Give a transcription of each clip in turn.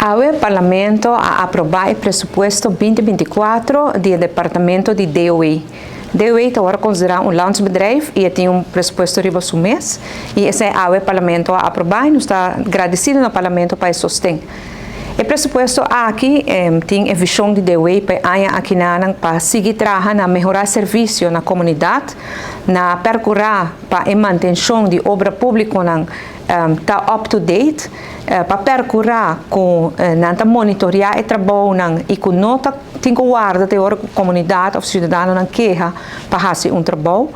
O Parlamento a aprovar o pressuposto 2024 do Departamento de DOE. DOE está agora considerado um landsbedrijf e tem um pressuposto riba o mês. E esse é o Parlamento a aprovar e nós está agradecido no Parlamento para sustentar. O pressuposto aqui tem a visão de DOE para seguir trabalhando na melhorar serviço na comunidade, na percorrer para a manutenção de obra pública está up to date, para percorrer com monitorar o trabalho e com nota tem que guardar a comunidade ou cidadão na queixa para fazer trabalho,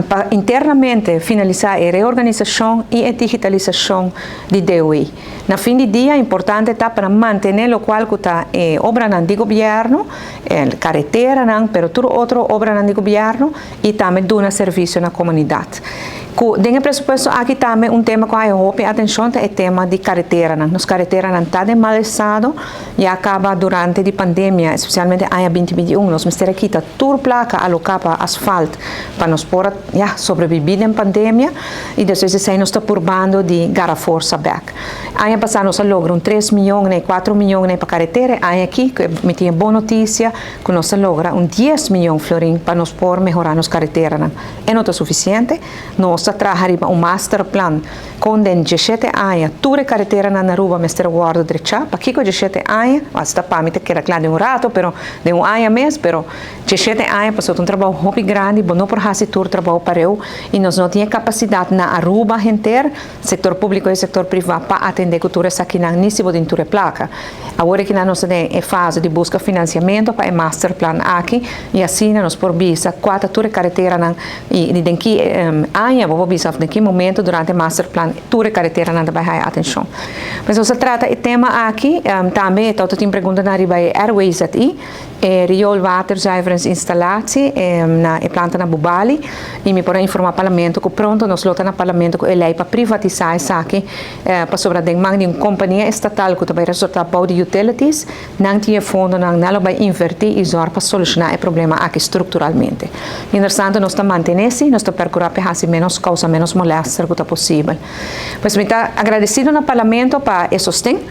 para internamente finalizar a reorganização e a digitalização de DOE. Na fim de dia, é importante para manter o qual está obra do governo, carretera, mas tudo outra obra do governo e também dar serviço na comunidade. Dentro do pressuposto aqui também tema que eu roubo atenção é o tema de carretera. Nos carreteras não está de mal estado e acaba durante a pandemia, especialmente em 2021, nós temos que quitar toda placa alocada para asfalto para nós poder sobreviver na pandemia e depois nós estamos purbando de gara força back. Ano passado nós logramos 3 milhões, 4 milhões para carretera, aqui me tinha boa notícia que nós logramos 10 milhões florim para nós poder melhorar nos carreteras. É não suficiente, nós trabalhamos master plan com 17 anos, toda a carretera na Aruba me está guardando direita, para que com 17 anos, basta para mim que era claro de rato, pero de ano mês, pero 17 anos passou trabalho muito grande, bom não por fazer todo trabalho para eu e nós não tínhamos capacidade na Aruba inteira, setor público e setor privado para atender cultura aqui na nível de toda placa. Agora que nós estamos em fase de busca financiamento para o master plan aqui e assim nós por visa quatro toda carretera e de que ano vou visa em que momento durante o master plan toda carretera não vai ter atenção. Mas se trata o tema aqui também todo tem pergunta na riba Airways aqui rioolwaterzuiveringsinstallatie na planta na Bubali e me porém informar o parlamento que pronto nós lotamos no parlamento que ele para privatizar isso aqui para sobre de uma companhia estatal que vai resultar para de utilities não tinha fundo não vai invertir e para solucionar o problema aqui estruturalmente. Interessante nós estamos mantendo esse nós estamos procurar para fazer menos causa menos moléstia que possível. Mas me está agradecido no parlamento para o sustento.